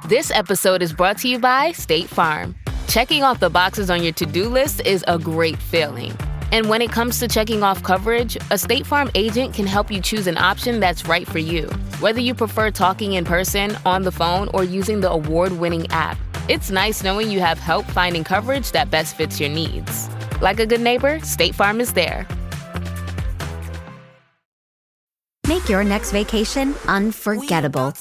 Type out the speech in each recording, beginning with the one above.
This episode is brought to you by State Farm. Checking off the boxes on your to-do list is a great feeling. And when it comes to checking off coverage, a State Farm agent can help you choose an option that's right for you. Whether you prefer talking in person, on the phone, or using the award-winning app, it's nice knowing you have help finding coverage that best fits your needs. Like a good neighbor, State Farm is there. Make your next vacation unforgettable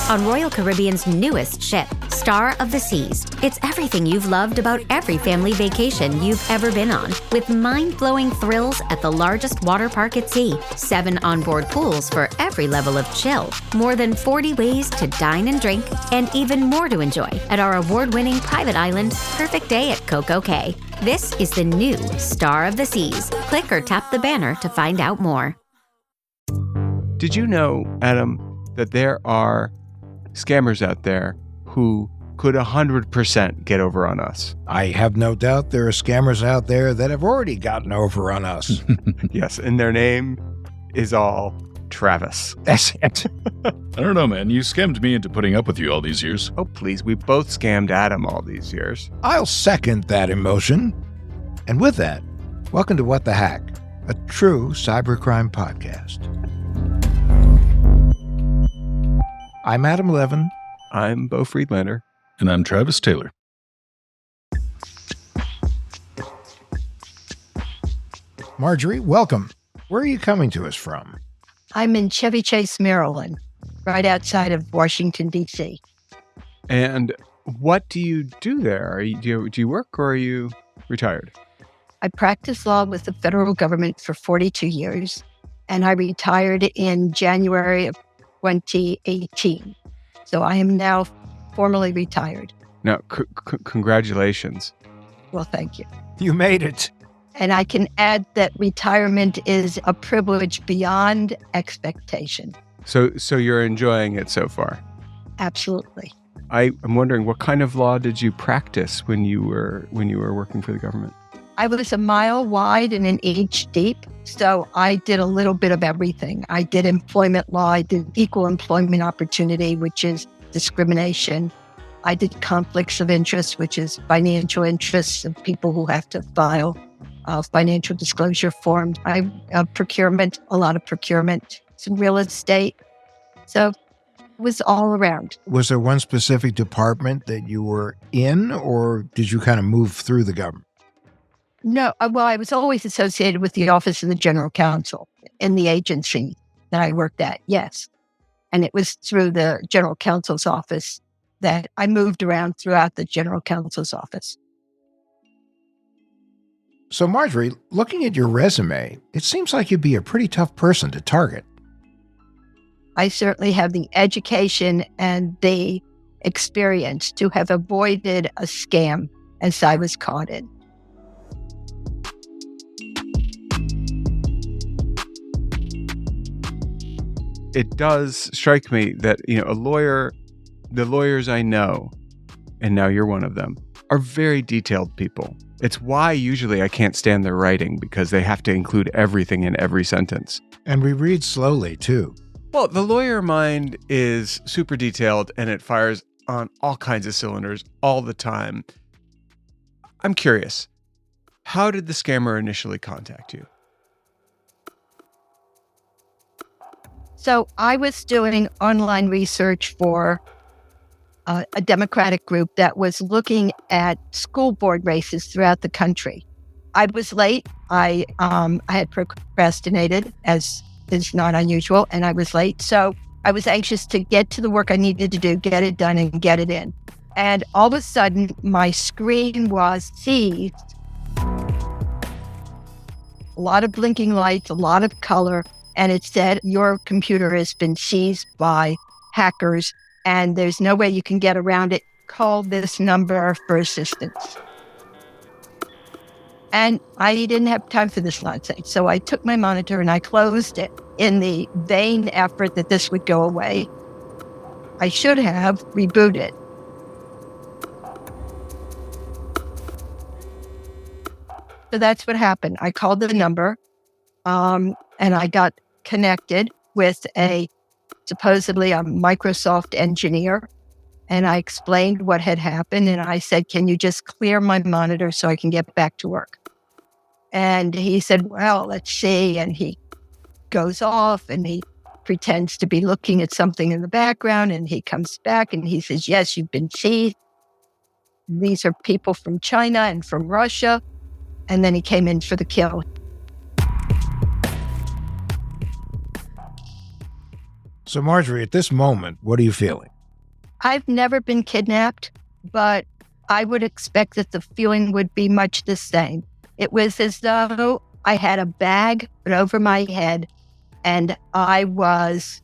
on Royal Caribbean's newest ship, Star of the Seas. It's everything you've loved about every family vacation you've ever been on, with mind-blowing thrills at the largest water park at sea, 7 onboard pools for every level of chill, more than 40 ways to dine and drink, and even more to enjoy at our award-winning private island, Perfect Day at Coco Cay. This is the new Star of the Seas. Click or tap the banner to find out more. Did you know, Adam, that there are scammers out there who could 100% get over on us? I have no doubt there are scammers out there that have already gotten over on us. Yes, and their name is all Travis. That's it. I don't know, man. You scammed me into putting up with you all these years. Oh, please. We both scammed Adam all these years. I'll second that emotion. And with that, welcome to What the Hack, a true cybercrime podcast. I'm Adam Levin. I'm Beau Friedlander. And I'm Travis Taylor. Marjorie, welcome. Where are you coming to us from? I'm in Chevy Chase, Maryland, right outside of Washington, D.C. And what do you do there? Do you work or are you retired? I practiced law with the federal government for 42 years, and I retired in January of 2018. So I am now formally retired. Now, congratulations. Well, thank you. You made it. And I can add that retirement is a privilege beyond expectation. So you're enjoying it so far? Absolutely. I'm wondering, what kind of law did you practice when you were working for the government? I was a mile wide and an inch deep, so I did a little bit of everything. I did employment law, I did equal employment opportunity, which is discrimination. I did conflicts of interest, which is financial interests of people who have to file financial disclosure forms. Procurement, a lot of procurement, some real estate. So it was all around. Was there one specific department that you were in, or did you kind of move through the government? No, well, I was always associated with the Office of the General Counsel in the agency that I worked at, yes. And it was through the General Counsel's office that I moved around throughout the General Counsel's office. So, Marjorie, looking at your resume, it seems like you'd be a pretty tough person to target. I certainly have the education and the experience to have avoided a scam as I was caught in. It does strike me that, the lawyers I know, and now you're one of them, are very detailed people. It's why usually I can't stand their writing, because they have to include everything in every sentence. And we read slowly, too. Well, the lawyer mind is super detailed, and it fires on all kinds of cylinders all the time. I'm curious, how did the scammer initially contact you? So I was doing online research for a Democratic group that was looking at school board races throughout the country. I was late. I had procrastinated, as is not unusual, and I was late. So I was anxious to get to the work I needed to do, get it done, and get it in. And all of a sudden, my screen was seized. A lot of blinking lights, a lot of color. And it said, your computer has been seized by hackers and there's no way you can get around it. Call this number for assistance. And I didn't have time for this nonsense. So I took my monitor and I closed it in the vain effort that this would go away. I should have rebooted. So that's what happened. I called the number. And I got connected with supposedly a Microsoft engineer And I explained what had happened. And I said, can you just clear my monitor so I can get back to work? And he said, well, let's see. And he goes off and he pretends to be looking at something in the background. And he comes back and he says, yes, you've been seized. These are people from China and from Russia. And then he came in for the kill. So, Marjorie, at this moment, what are you feeling? I've never been kidnapped, but I would expect that the feeling would be much the same. It was as though I had a bag put over my head and I was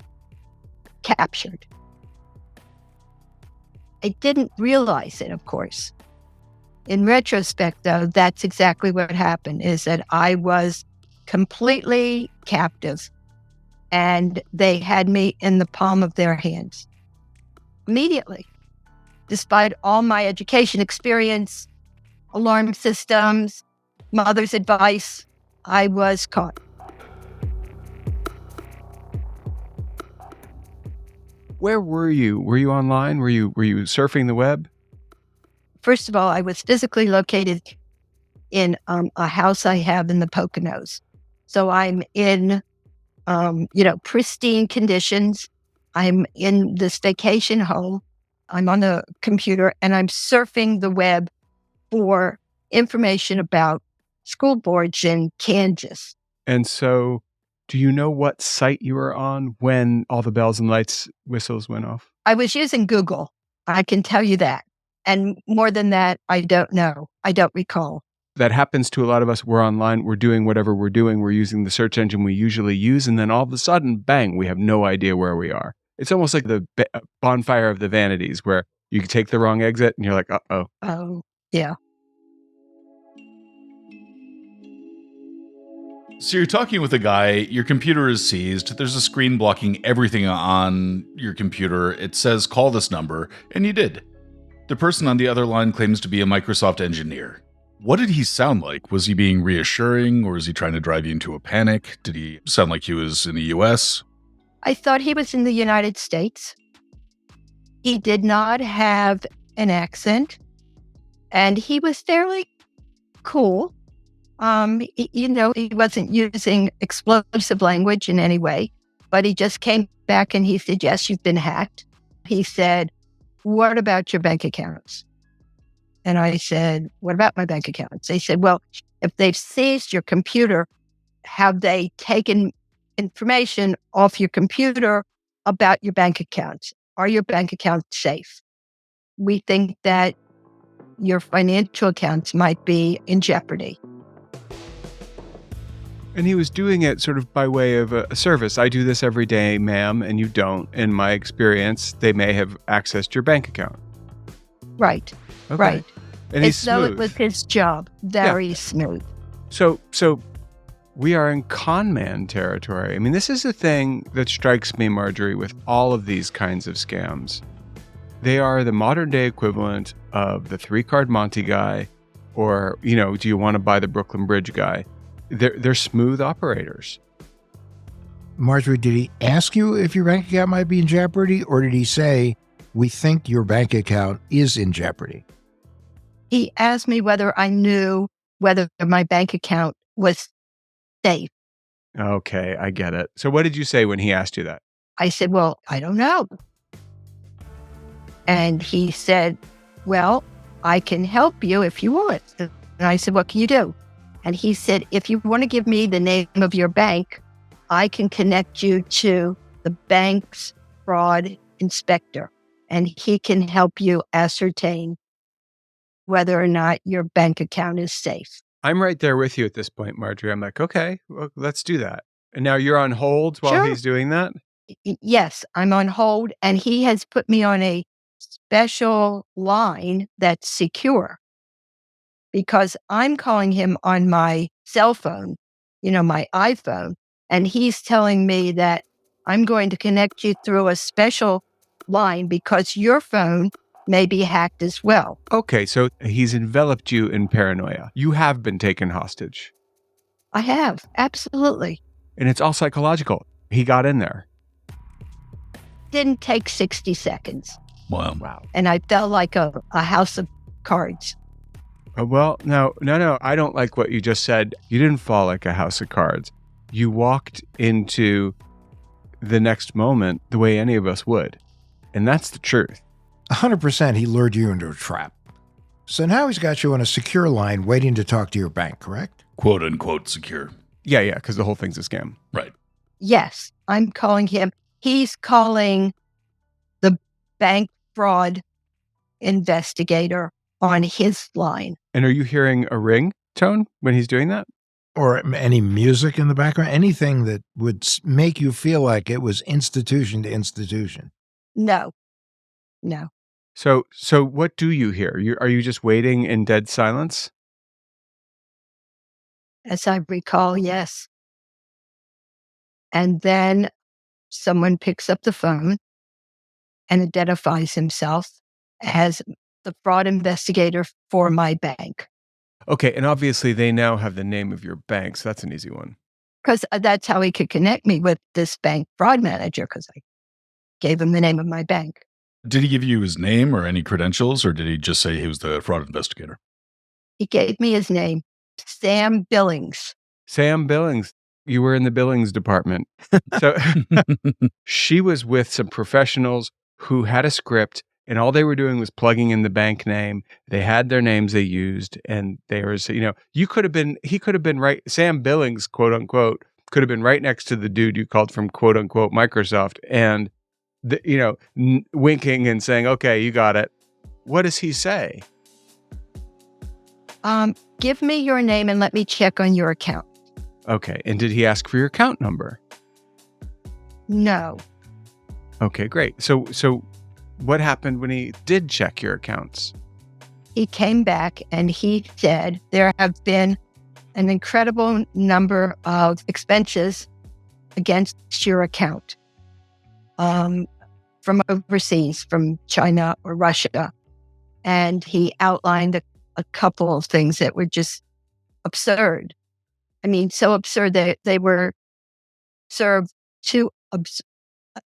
captured. I didn't realize it, of course. In retrospect, though, that's exactly what happened, is that I was completely captive and they had me in the palm of their hands. Immediately, despite all my education experience, alarm systems, mother's advice, I was caught. Where were you? Were you online? Were you surfing the web? First of all, I was physically located in a house I have in the Poconos. So I'm in, pristine conditions. I'm in this vacation home. I'm on the computer and I'm surfing the web for information about school boards in Kansas. And so, do you know what site you were on when all the bells and lights whistles went off? I was using Google. I can tell you that. And more than that, I don't know. I don't recall. That happens to a lot of us. We're online. We're doing whatever we're doing. We're using the search engine we usually use. And then all of a sudden, bang, we have no idea where we are. It's almost like the bonfire of the vanities where you take the wrong exit and you're like, uh-oh. Oh, yeah. So you're talking with a guy, your computer is seized, there's a screen blocking everything on your computer. It says, call this number, and you did. The person on the other line claims to be a Microsoft engineer. What did he sound like? Was he being reassuring, or is he trying to drive you into a panic? Did he sound like he was in the U.S.? I thought he was in the United States. He did not have an accent, and he was fairly cool. He wasn't using explosive language in any way, but he just came back and he said, yes, you've been hacked. He said, what about your bank accounts? And I said, what about my bank accounts? They said, well, if they've seized your computer, have they taken information off your computer about your bank accounts? Are your bank accounts safe? We think that your financial accounts might be in jeopardy. And he was doing it sort of by way of a service. I do this every day, ma'am, and you don't. In my experience, they may have accessed your bank account. Right. Okay. Right. And he's as though smooth. it was his job. Very smooth. So we are in con man territory. I mean, this is the thing that strikes me, Marjorie, with all of these kinds of scams. They are the modern day equivalent of the 3-card Monte guy, or, do you want to buy the Brooklyn Bridge guy? They're smooth operators. Marjorie, did he ask you if your bank account might be in jeopardy, or did he say, we think your bank account is in jeopardy? He asked me whether I knew whether my bank account was safe. Okay, I get it. So what did you say when he asked you that? I said, well, I don't know. And he said, well, I can help you if you want. And I said, what can you do? And he said, if you want to give me the name of your bank, I can connect you to the bank's fraud inspector, and he can help you ascertain whether or not your bank account is safe. I'm right there with you at this point, Marjorie. I'm like, okay, well, let's do that. And now you're on hold while Sure. he's doing that? Yes, I'm on hold, and he has put me on a special line that's secure because I'm calling him on my cell phone, my iPhone, and he's telling me that I'm going to connect you through a special line because your phone may be hacked as well. Okay, so he's enveloped you in paranoia. You have been taken hostage. I have, absolutely. And it's all psychological. He got in there. Didn't take 60 seconds. Wow. And I felt like a house of cards. Well, no. I don't like what you just said. You didn't fall like a house of cards. You walked into the next moment the way any of us would. And that's the truth. 100% he lured you into a trap. So now he's got you on a secure line waiting to talk to your bank, correct? Quote unquote secure. Yeah, because the whole thing's a scam. Right. Yes, I'm calling him. He's calling the bank fraud investigator on his line. And are you hearing a ring tone when he's doing that? Or any music in the background? Anything that would make you feel like it was institution to institution? No. So what do you hear? Are you just waiting in dead silence? As I recall, yes. And then someone picks up the phone and identifies himself as the fraud investigator for my bank. Okay, and obviously they now have the name of your bank, so that's an easy one. Because that's how he could connect me with this bank fraud manager, because I gave him the name of my bank. Did he give you his name or any credentials, or did he just say he was the fraud investigator? He gave me his name, Sam Billings. Sam Billings. You were in the Billings department. So she was with some professionals who had a script, and all they were doing was plugging in the bank name. They had their names they used, and there was, he could have been right. Sam Billings, quote unquote, could have been right next to the dude you called from quote unquote Microsoft, and winking and saying, "Okay, you got it." What does he say? Give me your name and let me check on your account. Okay, and did he ask for your account number? No. Okay, great. So what happened when he did check your accounts? He came back and he said there have been an incredible number of expenses against your account from overseas, from China or Russia. And he outlined a couple of things that were just absurd. I mean, so absurd that they were served too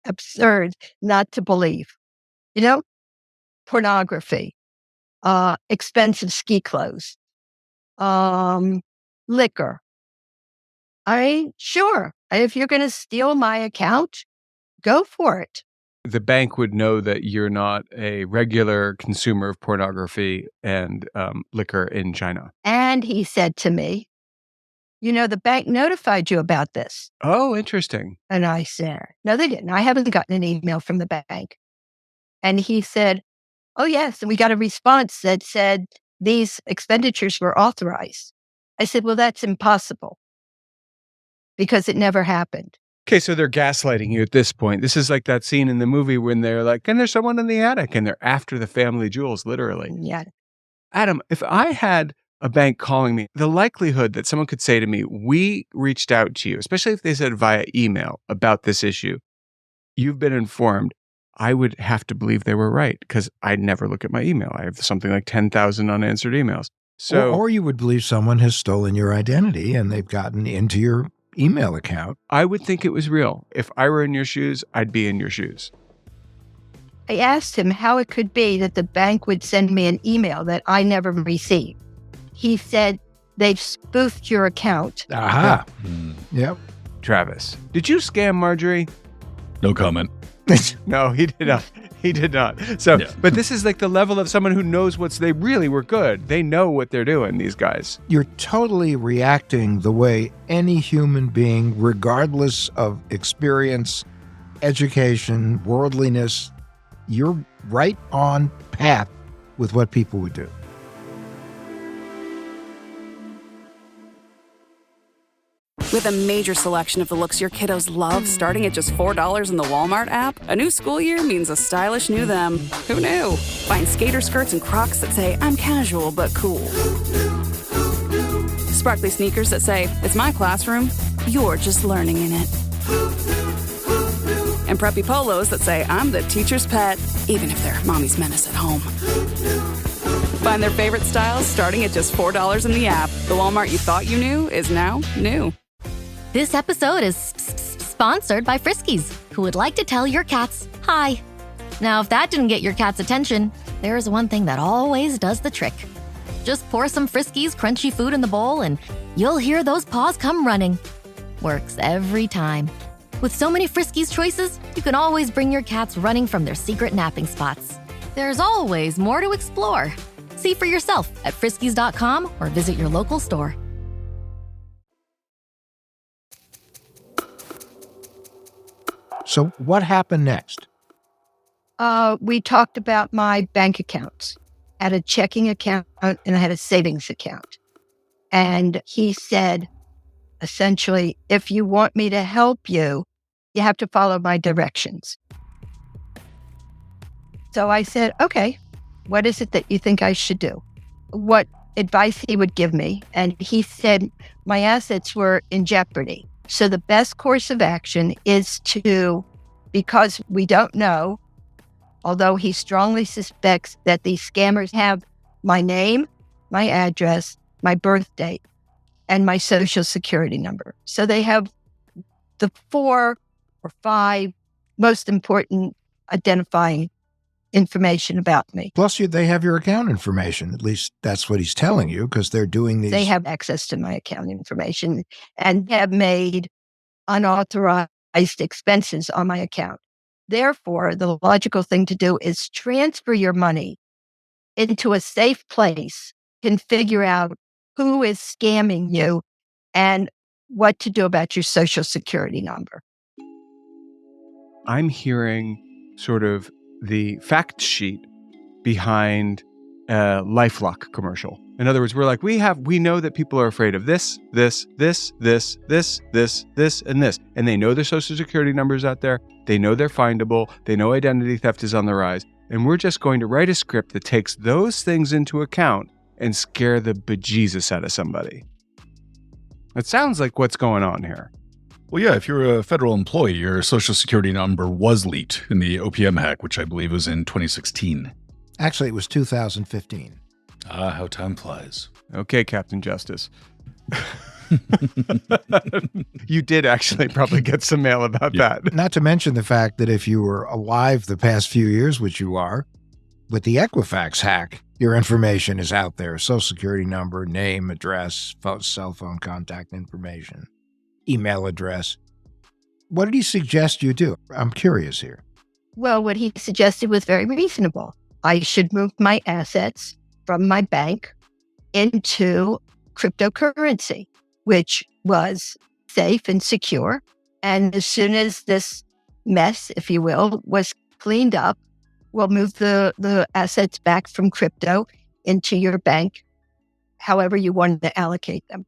absurd not to believe. Pornography, expensive ski clothes, liquor. Sure, if you're going to steal my account, go for it. The bank would know that you're not a regular consumer of pornography and liquor in China. And he said to me, the bank notified you about this. Oh, interesting. And I said, no, they didn't. I haven't gotten an email from the bank. And he said, oh, yes. And we got a response that said these expenditures were authorized. I said, well, that's impossible because it never happened. Okay, so they're gaslighting you at this point. This is like that scene in the movie when they're like, and there's someone in the attic, and they're after the family jewels, literally. Yeah. Adam, if I had a bank calling me, the likelihood that someone could say to me, we reached out to you, especially if they said via email about this issue, you've been informed, I would have to believe they were right because I never look at my email. I have something like 10,000 unanswered emails. So, or you would believe someone has stolen your identity and they've gotten into your email account. I would think it was real. If I were in your shoes, I'd be in your shoes. I asked him how it could be that the bank would send me an email that I never received. He said, they've spoofed your account. Aha. Yep. Travis, did you scam Marjorie? No comment. No, he did not. He did not. So, yeah. But this is like the level of someone who knows they really were good. They know what they're doing, these guys. You're totally reacting the way any human being, regardless of experience, education, worldliness, you're right on path with what people would do. With a major selection of the looks your kiddos love starting at just $4 in the Walmart app, a new school year means a stylish new them. Who knew? Find skater skirts and Crocs that say, I'm casual but cool. Sparkly sneakers that say, it's my classroom, you're just learning in it. And preppy polos that say, I'm the teacher's pet, even if they're mommy's menace at home. Find their favorite styles starting at just $4 in the app. The Walmart you thought you knew is now new. This episode is sponsored by Friskies, who would like to tell your cats hi. Now, if that didn't get your cat's attention, there's one thing that always does the trick. Just pour some Friskies crunchy food in the bowl and you'll hear those paws come running. Works every time. With so many Friskies choices, you can always bring your cats running from their secret napping spots. There's always more to explore. See for yourself at friskies.com or visit your local store. So what happened next? We talked about my bank accounts. I had a checking account and I had a savings account. And he said, essentially, if you want me to help you, you have to follow my directions. So I said, okay, what is it that you think I should do? What advice he would give me. And he said my assets were in jeopardy. So the best course of action is to, because we don't know, although he strongly suspects that these scammers have my name, my address, my birth date, and my social security number. So they have the 4 or 5 most important identifying information about me. Plus, they have your account information. At least that's what he's telling you, because they're doing these. They have access to my account information and have made unauthorized expenses on my account. Therefore, the logical thing to do is transfer your money into a safe place, can figure out who is scamming you and what to do about your social security number. I'm hearing sort of the fact sheet behind a LifeLock commercial. In other words, we're like, we know that people are afraid of this, and this. And they know their social security numbers out there. They know they're findable. They know identity theft is on the rise. And we're just going to write a script that takes those things into account and scare the bejesus out of somebody. It sounds like what's going on here. Well, yeah, if you're a federal employee, your social security number was leaked in the OPM hack, which I believe was in 2016. Actually, it was 2015. Ah, how time flies. Okay, Captain Justice. You did actually probably get some mail about that. Not to mention the fact that if you were alive the past few years, which you are, with the Equifax hack, your information is out there. Social security number, name, address, cell phone contact information, email address. What did he suggest you do? I'm curious here. Well, what he suggested was very reasonable. I should move my assets from my bank into cryptocurrency, which was safe and secure. And as soon as this mess, if you will, was cleaned up, we'll move the assets back from crypto into your bank, however you want to allocate them.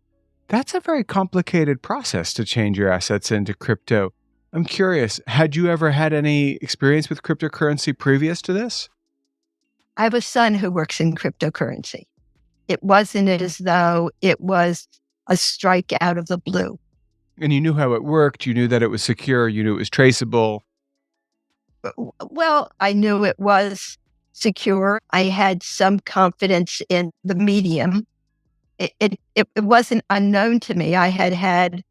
That's a very complicated process to change your assets into crypto. I'm curious, had you ever had any experience with cryptocurrency previous to this? I have a son who works in cryptocurrency. It wasn't as though it was a strike out of the blue. And you knew how it worked. You knew that it was secure. You knew it was traceable. Well, I knew it was secure. I had some confidence in the medium. It wasn't unknown to me. I had,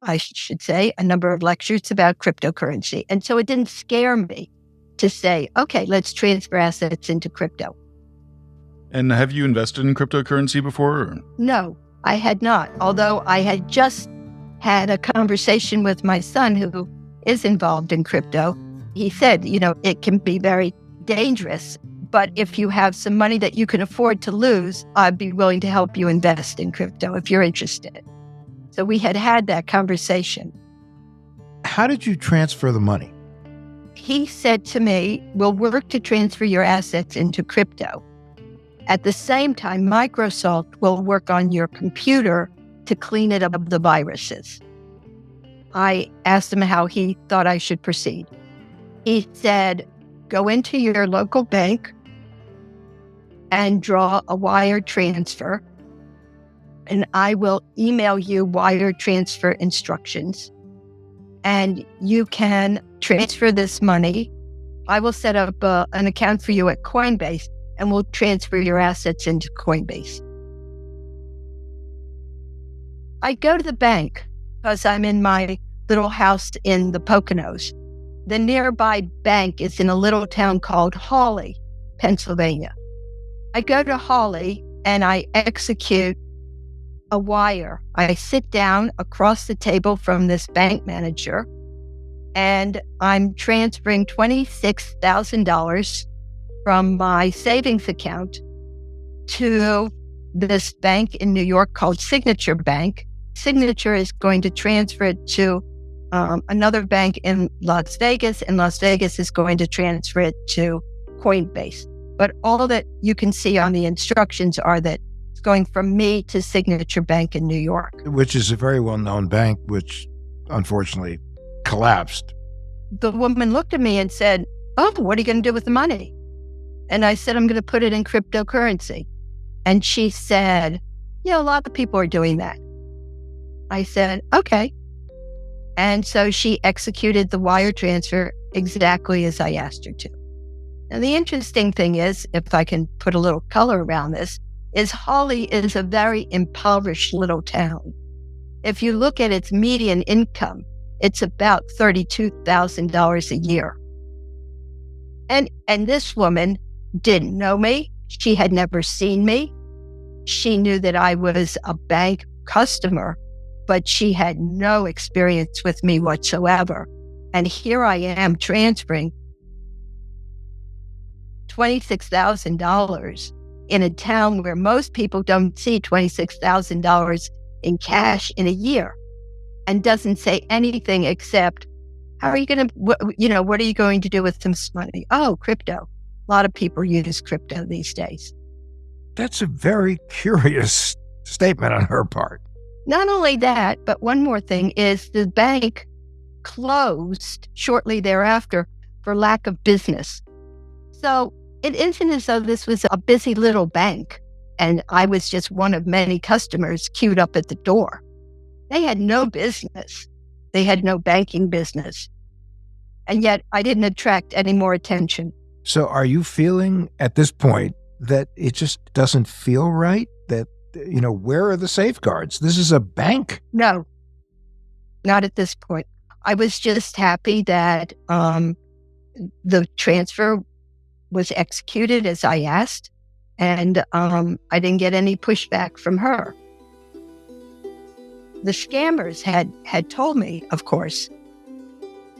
I should say, a number of lectures about cryptocurrency. And so it didn't scare me to say, okay, let's transfer assets into crypto. And have you invested in cryptocurrency before? Or? No, I had not. Although I had just had a conversation with my son who is involved in crypto. He said, it can be very dangerous, but if you have some money that you can afford to lose, I'd be willing to help you invest in crypto if you're interested. So we had that conversation. How did you transfer the money? He said to me, we'll work to transfer your assets into crypto. At the same time, Microsoft will work on your computer to clean it of the viruses. I asked him how he thought I should proceed. He said, go into your local bank and draw a wire transfer, and I will email you wire transfer instructions. And you can transfer this money. I will set up an account for you at Coinbase, and we'll transfer your assets into Coinbase. I go to the bank because I'm in my little house in the Poconos. The nearby bank is in a little town called Hawley, Pennsylvania. I go to Hawley and I execute a wire. I sit down across the table from this bank manager and I'm transferring $26,000 from my savings account to this bank in New York called Signature Bank. Signature is going to transfer it to another bank in Las Vegas, and Las Vegas is going to transfer it to Coinbase. But all that you can see on the instructions are that it's going from me to Signature Bank in New York. Which is a very well-known bank, which unfortunately collapsed. The woman looked at me and said, "Oh, what are you going to do with the money?" And I said, "I'm going to put it in cryptocurrency." And she said, "Yeah, a lot of people are doing that." I said, "Okay." And so she executed the wire transfer exactly as I asked her to. Now, the interesting thing is, if I can put a little color around this, is Hawley is a very impoverished little town. If you look at its median income, it's about $32,000 a year. And this woman didn't know me. She had never seen me. She knew that I was a bank customer, but she had no experience with me whatsoever. And here I am transferring $26,000 in a town where most people don't see $26,000 in cash in a year, and doesn't say anything except, how are you going to, what are you going to do with some money? Oh, crypto. A lot of people use crypto these days. That's a very curious statement on her part. Not only that, but one more thing is the bank closed shortly thereafter for lack of business. So it isn't as though this was a busy little bank and I was just one of many customers queued up at the door. They had no business. They had no banking business. And yet I didn't attract any more attention. So are you feeling at this point that it just doesn't feel right? That, where are the safeguards? This is a bank. No, not at this point. I was just happy that the transfer was executed as I asked, and I didn't get any pushback from her. The scammers had told me, of course,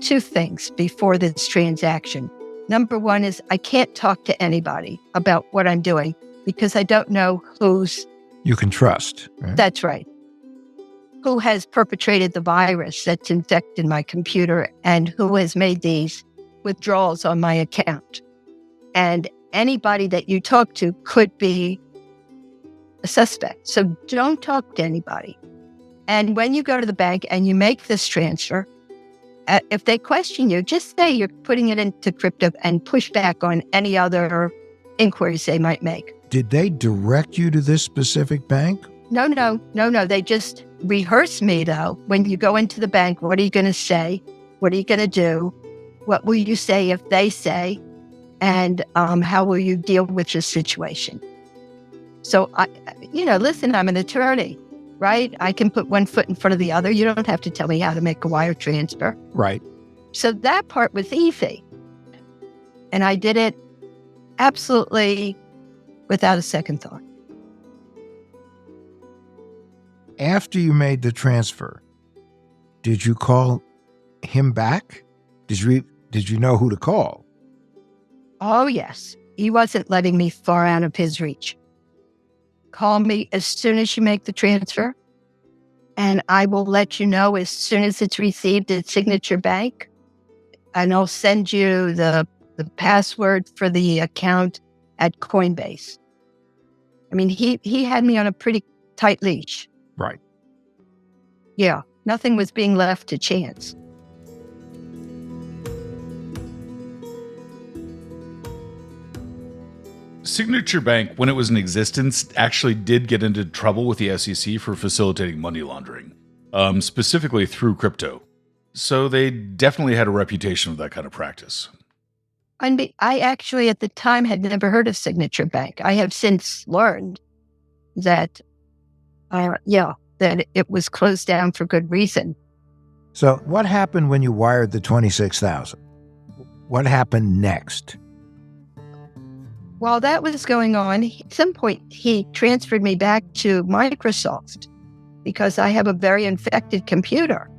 two things before this transaction. Number one is I can't talk to anybody about what I'm doing because I don't know who's... You can trust. Right? That's right. Who has perpetrated the virus that's infected my computer and who has made these withdrawals on my account. And anybody that you talk to could be a suspect. So don't talk to anybody. And when you go to the bank and you make this transfer, if they question you, just say you're putting it into crypto and push back on any other inquiries they might make. Did they direct you to this specific bank? No. They just rehearse me, though. When you go into the bank, what are you going to say? What are you going to do? What will you say if they say? And how will you deal with this situation? So, listen, I'm an attorney, right? I can put one foot in front of the other. You don't have to tell me how to make a wire transfer. Right. So that part was easy. And I did it absolutely without a second thought. After you made the transfer, did you call him back? Did you know who to call? Oh, yes. He wasn't letting me far out of his reach. Call me as soon as you make the transfer, and I will let you know as soon as it's received at Signature Bank, and I'll send you the password for the account at Coinbase. I mean, he had me on a pretty tight leash. Right. Yeah, nothing was being left to chance. Signature Bank, when it was in existence, actually did get into trouble with the SEC for facilitating money laundering, specifically through crypto. So they definitely had a reputation of that kind of practice. I actually, at the time, had never heard of Signature Bank. I have since learned that, that it was closed down for good reason. So what happened when you wired the $26,000? What happened next? While that was going on, at some point, he transferred me back to Microsoft because I have a very infected computer.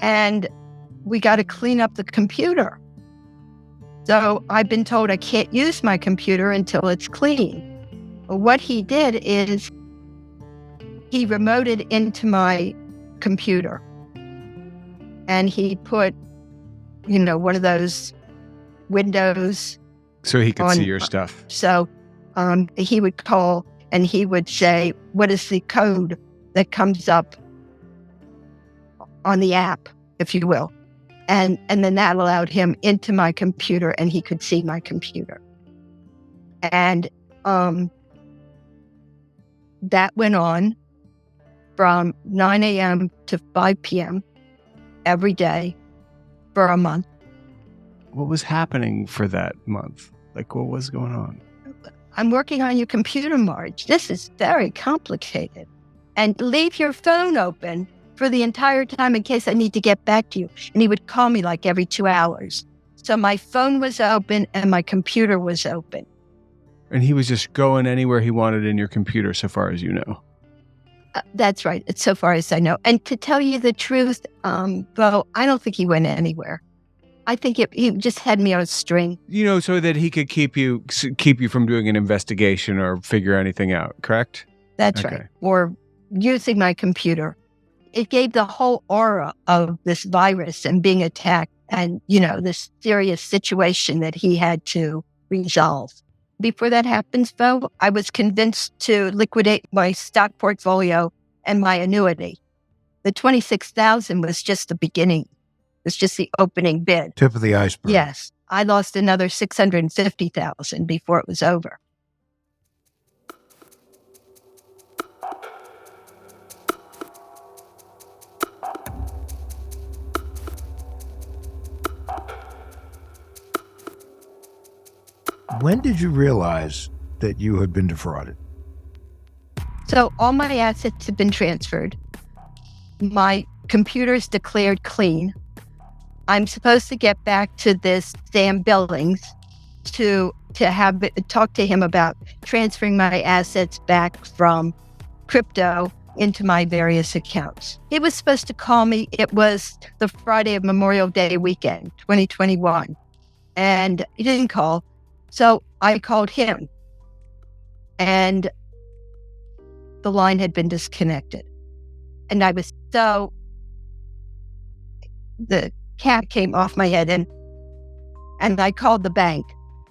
And we got to clean up the computer. So I've been told I can't use my computer until it's clean. But what he did is he remoted into my computer. And he put, one of those windows. So he could see your stuff. So he would call and he would say, what is the code that comes up on the app, if you will? And then that allowed him into my computer and he could see my computer. And that went on from 9 a.m. to 5 p.m. every day for a month. What was happening for that month? Like, what was going on? I'm working on your computer, Marge. This is very complicated. And leave your phone open for the entire time in case I need to get back to you. And he would call me like every 2 hours. So my phone was open and my computer was open. And he was just going anywhere he wanted in your computer, so far as you know. That's right. It's so far as I know. And to tell you the truth, Beau, I don't think he went anywhere. I think he just had me on a string. So that he could keep you from doing an investigation or figure anything out, correct? That's right. Or using my computer. It gave the whole aura of this virus and being attacked and, this serious situation that he had to resolve. Before that happens, Beau, I was convinced to liquidate my stock portfolio and my annuity. The $26,000 was just the beginning. It was just the opening bid. Tip of the iceberg. Yes. I lost another $650,000 before it was over. When did you realize that you had been defrauded? So all my assets have been transferred. My computer's declared clean. I'm supposed to get back to this Sam Billings to talk to him about transferring my assets back from crypto into my various accounts. He was supposed to call me. It was the Friday of Memorial Day weekend, 2021. And he didn't call. So I called him. And the line had been disconnected. And I was the cap came off my head and I called the bank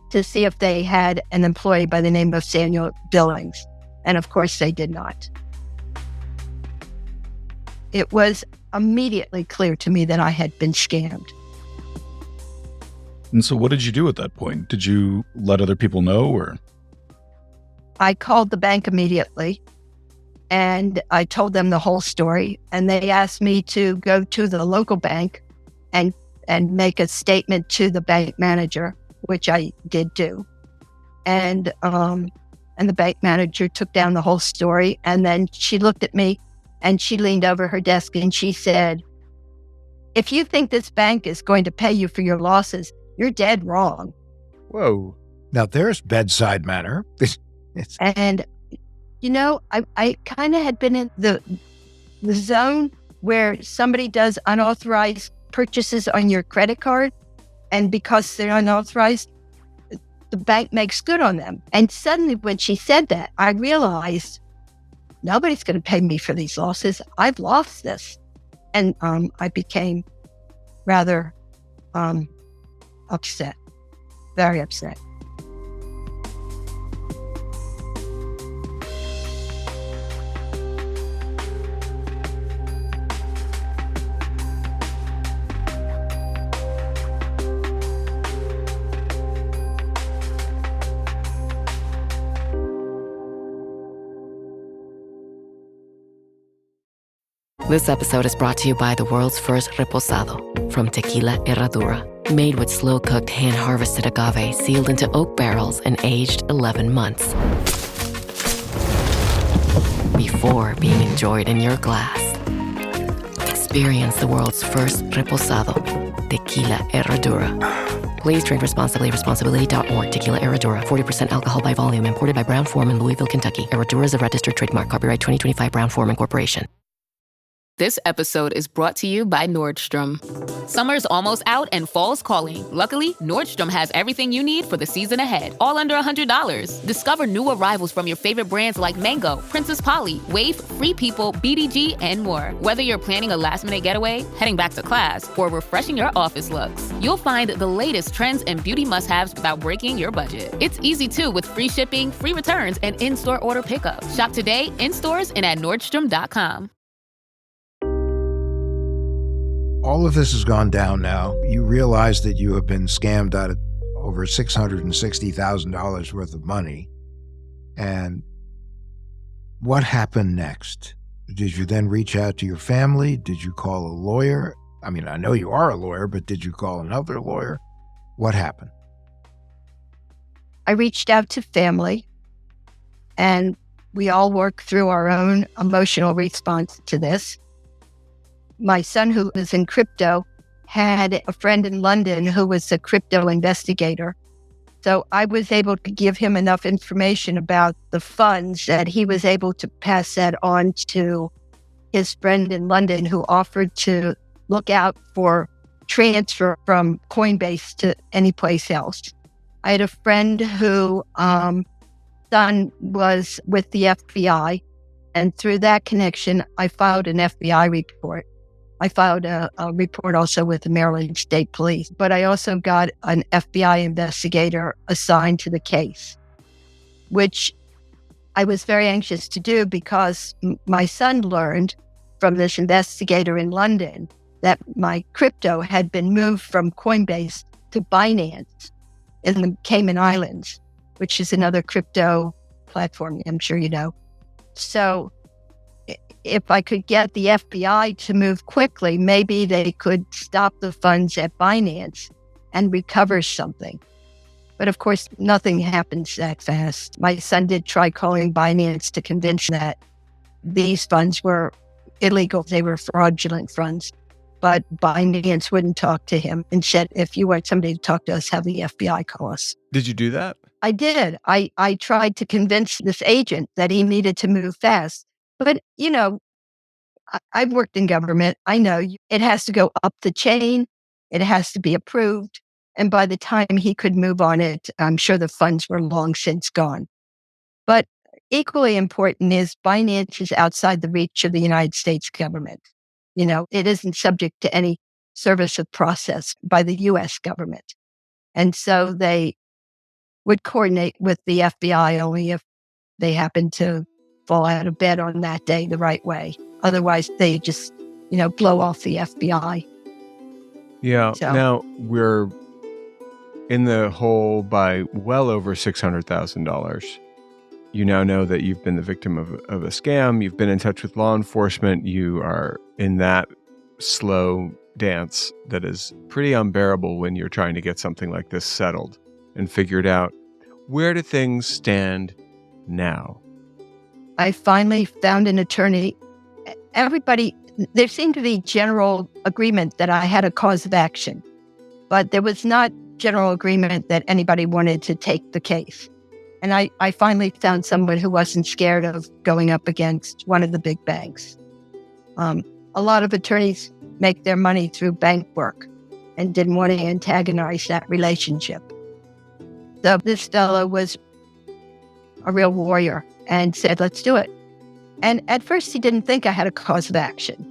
to see if they had an employee by the name of Samuel Billings. And of course they did not. It was immediately clear to me that I had been scammed. And so what did you do at that point? Did you let other people know or? I called the bank immediately and I told them the whole story. And they asked me to go to the local bank and make a statement to the bank manager, which I did do. And the bank manager took down the whole story. And then she looked at me and she leaned over her desk and she said, if you think this bank is going to pay you for your losses, you're dead wrong. Whoa. Now there's bedside manner. And, I kind of had been in the zone where somebody does unauthorized purchases on your credit card. And because they're unauthorized, the bank makes good on them. And suddenly when she said that, I realized nobody's going to pay me for these losses. I've lost this. And I became rather upset, very upset. This episode is brought to you by the world's first reposado from Tequila Herradura. Made with slow-cooked, hand-harvested agave sealed into oak barrels and aged 11 months. Before being enjoyed in your glass. Experience the world's first reposado, Tequila Herradura. Please drink responsibly. Responsibility.org. Tequila Herradura. 40% alcohol by volume. Imported by Brown-Forman, Louisville, Kentucky. Herradura is a registered trademark. Copyright 2025 Brown-Forman Corporation. This episode is brought to you by Nordstrom. Summer's almost out and fall's calling. Luckily, Nordstrom has everything you need for the season ahead, all under $100. Discover new arrivals from your favorite brands like Mango, Princess Polly, Wave, Free People, BDG, and more. Whether you're planning a last-minute getaway, heading back to class, or refreshing your office looks, you'll find the latest trends and beauty must-haves without breaking your budget. It's easy, too, with free shipping, free returns, and in-store order pickup. Shop today, in stores, and at Nordstrom.com. All of this has gone down now. You realize that you have been scammed out of over $660,000 worth of money. And what happened next? Did you then reach out to your family? Did you call a lawyer? I mean, I know you are a lawyer, but did you call another lawyer? What happened? I reached out to family, and we all worked through our own emotional response to this. My son, who was in crypto, had a friend in London who was a crypto investigator. So I was able to give him enough information about the funds that he was able to pass that on to his friend in London, who offered to look out for transfer from Coinbase to any place else. I had a friend who son was with the FBI, and through that connection, I filed an FBI report. I filed a report also with the Maryland State Police, but I also got an FBI investigator assigned to the case, which I was very anxious to do because my son learned from this investigator in London that my crypto had been moved from Coinbase to Binance in the Cayman Islands, which is another crypto platform, I'm sure you know. So if I could get the FBI to move quickly, maybe they could stop the funds at Binance and recover something. But of course, nothing happens that fast. My son did try calling Binance to convince that these funds were illegal. They were fraudulent funds. But Binance wouldn't talk to him and said, if you want somebody to talk to us, have the FBI call us. Did you do that? I did. I tried to convince this agent that he needed to move fast. But, you know, I've worked in government. I know it has to go up the chain. It has to be approved. And by the time he could move on it, I'm sure the funds were long since gone. But equally important is Binance is outside the reach of the United States government. You know, it isn't subject to any service of process by the U.S. government. And so they would coordinate with the FBI only if they happen to fall out of bed on that day the right way. Otherwise, they just, blow off the FBI. Yeah. So. Now we're in the hole by well over $600,000. You now know that you've been the victim of a scam. You've been in touch with law enforcement. You are in that slow dance that is pretty unbearable when you're trying to get something like this settled and figured out. Where do things stand now? I finally found an attorney. There seemed to be general agreement that I had a cause of action, but there was not general agreement that anybody wanted to take the case. And I finally found someone who wasn't scared of going up against one of the big banks. A lot of attorneys make their money through bank work and didn't want to antagonize that relationship. So this fellow was a real warrior and said, let's do it. And at first he didn't think I had a cause of action,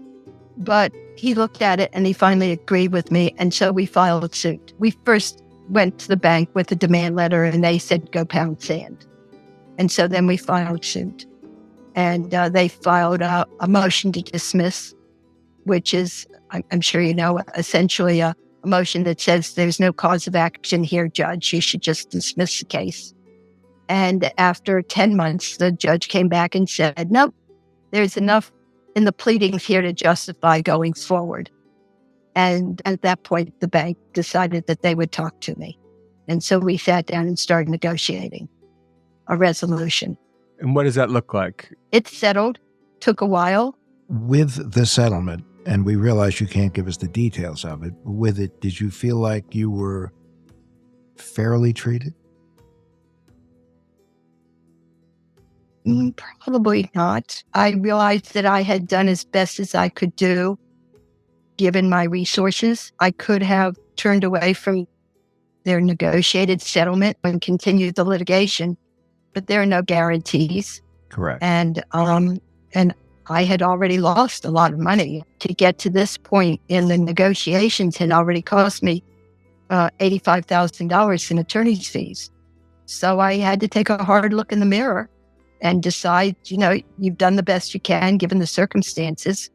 but he looked at it and he finally agreed with me. And so we filed suit. We first went to the bank with a demand letter and they said, go pound sand. And so then we filed suit. And they filed a motion to dismiss, which is, I'm sure you know, essentially a motion that says there's no cause of action here, Judge. You should just dismiss the case. And after 10 months, the judge came back and said, nope, there's enough in the pleadings here to justify going forward. And at that point, the bank decided that they would talk to me. And so we sat down and started negotiating a resolution. And what does that look like? It settled, took a while. With the settlement, and we realize you can't give us the details of it, with it, did you feel like you were fairly treated? Probably not. I realized that I had done as best as I could do, given my resources. I could have turned away from their negotiated settlement and continued the litigation, but there are no guarantees. Correct. And I had already lost a lot of money. To get to this point in the negotiations had already cost me $85,000 in attorney's fees. So I had to take a hard look in the mirror and decide, you've done the best you can given the circumstances,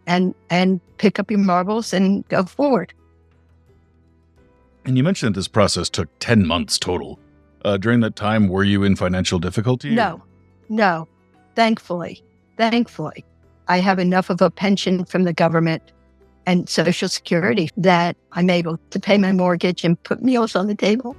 and pick up your marbles and go forward. And you mentioned that this process took 10 months total. During that time, were you in financial difficulty? No. Thankfully. I have enough of a pension from the government and Social Security that I'm able to pay my mortgage and put meals on the table.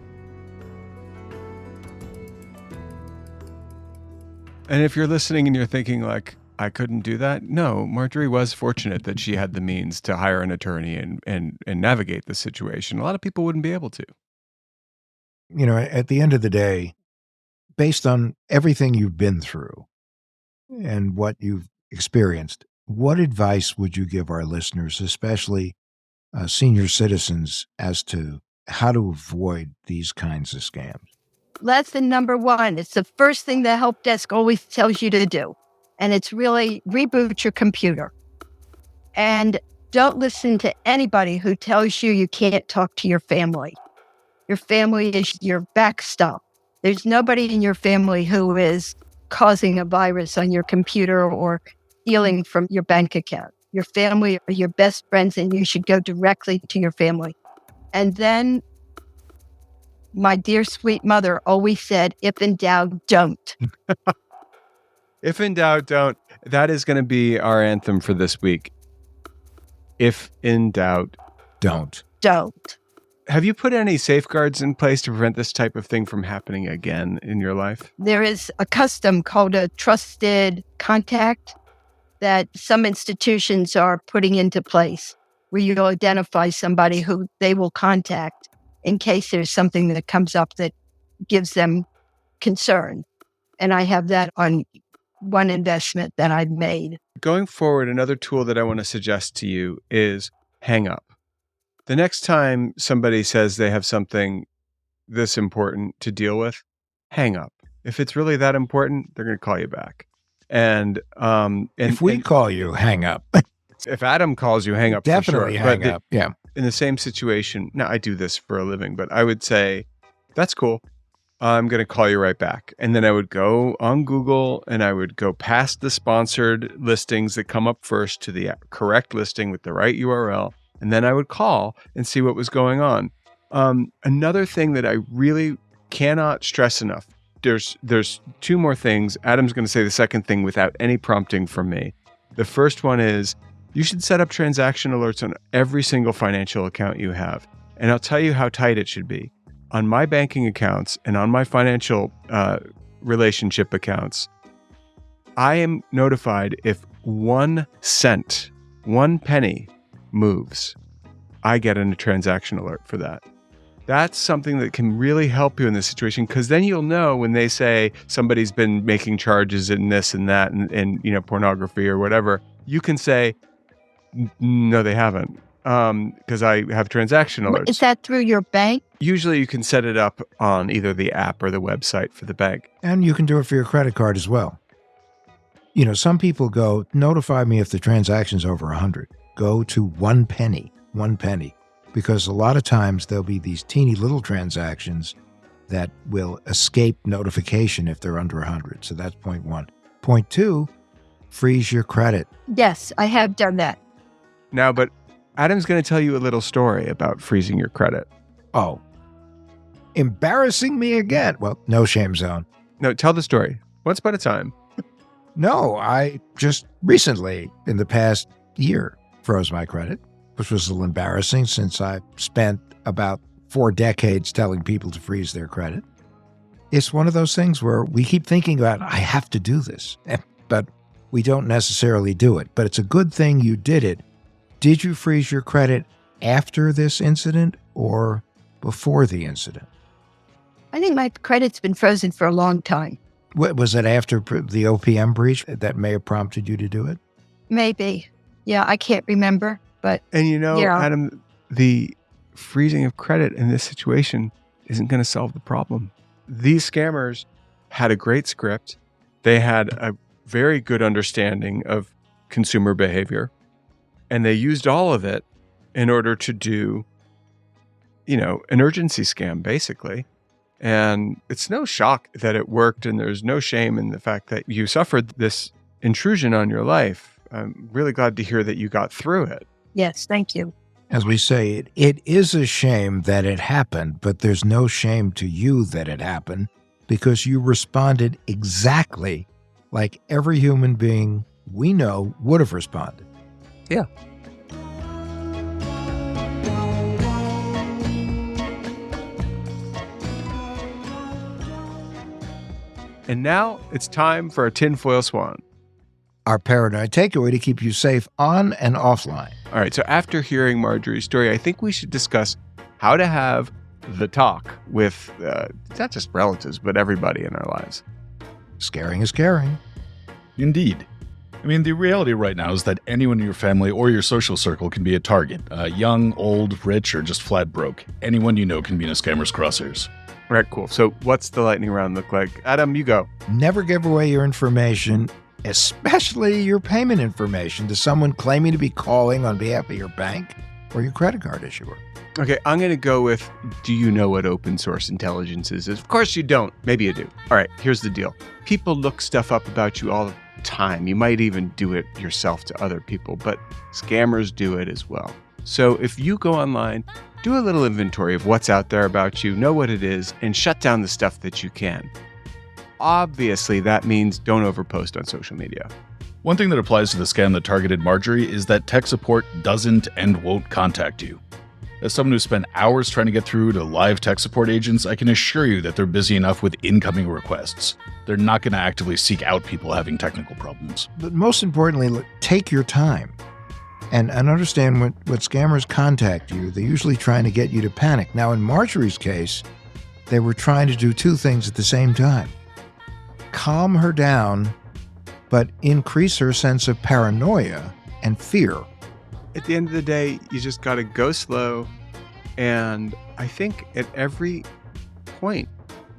And if you're listening and you're thinking like, I couldn't do that. No, Marjorie was fortunate that she had the means to hire an attorney and navigate the situation. A lot of people wouldn't be able to. At the end of the day, based on everything you've been through and what you've experienced, what advice would you give our listeners, especially senior citizens, as to how to avoid these kinds of scams? Lesson number 1, it's the first thing the help desk always tells you to do. And it's really reboot your computer. And don't listen to anybody who tells you can't talk to your family. Your family is your backstop. There's nobody in your family who is causing a virus on your computer or stealing from your bank account. Your family are your best friends, and you should go directly to your family. And then my dear sweet mother always said, if in doubt, don't. If in doubt, don't. That is going to be our anthem for this week. If in doubt, don't. Don't. Have you put any safeguards in place to prevent this type of thing from happening again in your life? There is a custom called a trusted contact that some institutions are putting into place, where you'll identify somebody who they will contact in case there's something that comes up that gives them concern. And I have that on one investment that I've made. Going forward, another tool that I want to suggest to you is hang up. The next time somebody says they have something this important to deal with, hang up. If it's really that important, they're going to call you back. And if we call you, hang up. If Adam calls you, hang up. Definitely for sure. hang up. Yeah. In the same situation, now I do this for a living, but I would say, that's cool. I'm going to call you right back. And then I would go on Google and I would go past the sponsored listings that come up first to the correct listing with the right URL. And then I would call and see what was going on. Another thing that I really cannot stress enough, there's 2 more things. Adam's going to say the second thing without any prompting from me. The first one is you should set up transaction alerts on every single financial account you have. And I'll tell you how tight it should be. On my banking accounts and on my financial relationship accounts, I am notified if 1 cent, 1 penny moves. I get a transaction alert for that. That's something that can really help you in this situation, because then you'll know when they say somebody's been making charges in this and that and pornography or whatever, you can say, no, they haven't. Because I have transaction alerts. Is that through your bank? Usually you can set it up on either the app or the website for the bank. And you can do it for your credit card as well. Some people go, notify me if the transaction's over 100. Go to 1 penny, 1 penny. Because a lot of times there'll be these teeny little transactions that will escape notification if they're under 100. So that's point 1. Point 2, freeze your credit. Yes, I have done that. Now, but Adam's going to tell you a little story about freezing your credit. Oh, embarrassing me again. Well, no shame zone. No, tell the story. Once upon a time. No, I just recently, in the past year, froze my credit, which was a little embarrassing since I spent about 4 decades telling people to freeze their credit. It's one of those things where we keep thinking about, I have to do this, but we don't necessarily do it. But it's a good thing you did it. Did you freeze your credit after this incident, or before the incident? I think my credit's been frozen for a long time. What, was it after the OPM breach that may have prompted you to do it? Maybe. Yeah, I can't remember, but And yeah. Adam, the freezing of credit in this situation isn't going to solve the problem. These scammers had a great script. They had a very good understanding of consumer behavior, and they used all of it in order to do, an urgency scam, basically. And it's no shock that it worked, and there's no shame in the fact that you suffered this intrusion on your life. I'm really glad to hear that you got through it. Yes, thank you. As we say, it is a shame that it happened, but there's no shame to you that it happened because you responded exactly like every human being we know would have responded. Yeah. And now it's time for a tinfoil swan. Our paranoid takeaway to keep you safe on and offline. All right, so after hearing Marjorie's story, I think we should discuss how to have the talk with not just relatives, but everybody in our lives. Scaring is caring. Indeed. I mean, the reality right now is that anyone in your family or your social circle can be a target. Young, old, rich, or just flat broke. Anyone you know can be in a scammer's crosshairs. All right, cool. So what's the lightning round look like? Adam, you go. Never give away your information, especially your payment information, to someone claiming to be calling on behalf of your bank or your credit card issuer. Okay, I'm going to go with, do you know what open source intelligence is? Of course you don't. Maybe you do. All right, here's the deal. People look stuff up about you all the time. You might even do it yourself to other people, but scammers do it as well. So if you go online, do a little inventory of what's out there about you, know what it is, and shut down the stuff that you can. Obviously, that means don't overpost on social media. One thing that applies to the scam that targeted Marjorie is that tech support doesn't and won't contact you. As someone who spent hours trying to get through to live tech support agents, I can assure you that they're busy enough with incoming requests. They're not going to actively seek out people having technical problems. But most importantly, take your time and understand when scammers contact you, they're usually trying to get you to panic. Now, in Marjorie's case, they were trying to do two things at the same time. Calm her down, but increase her sense of paranoia and fear. At the end of the day, you just got to go slow. And I think at every point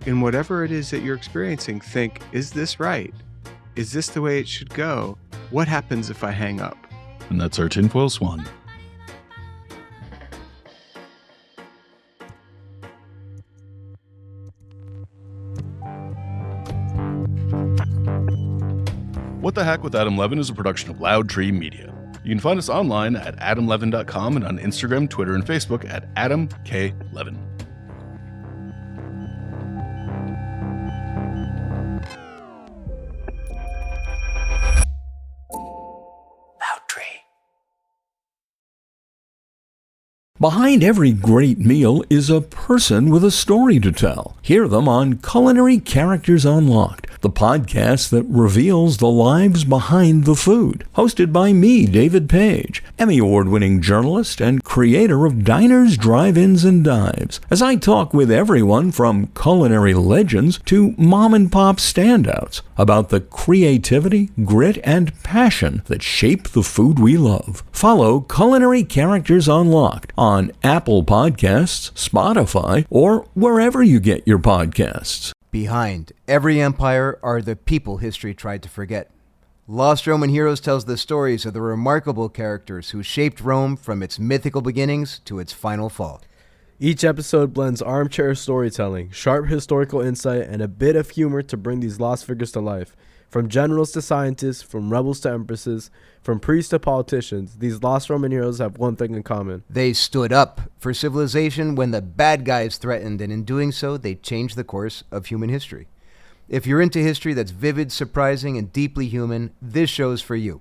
in whatever it is that you're experiencing, think, is this right? Is this the way it should go? What happens if I hang up? And that's our tinfoil swan. What the Hack with Adam Levin is a production of Loud Tree Media. You can find us online at adamlevin.com and on Instagram, Twitter, and Facebook at Adam K. Levin. Behind every great meal is a person with a story to tell. Hear them on Culinary Characters Unlocked, the podcast that reveals the lives behind the food. Hosted by me, David Page, Emmy Award-winning journalist and creator of Diners, Drive-Ins, and Dives, as I talk with everyone from culinary legends to mom-and-pop standouts about the creativity, grit, and passion that shape the food we love. Follow Culinary Characters Unlocked on Apple Podcasts, Spotify, or wherever you get your podcasts. Behind every empire are the people history tried to forget. Lost Roman Heroes tells the stories of the remarkable characters who shaped Rome from its mythical beginnings to its final fall. Each episode blends armchair storytelling, sharp historical insight, and a bit of humor to bring these lost figures to life. From generals to scientists, from rebels to empresses, from priests to politicians, these lost Roman heroes have one thing in common. They stood up for civilization when the bad guys threatened, and in doing so, they changed the course of human history. If you're into history that's vivid, surprising, and deeply human, this show's for you.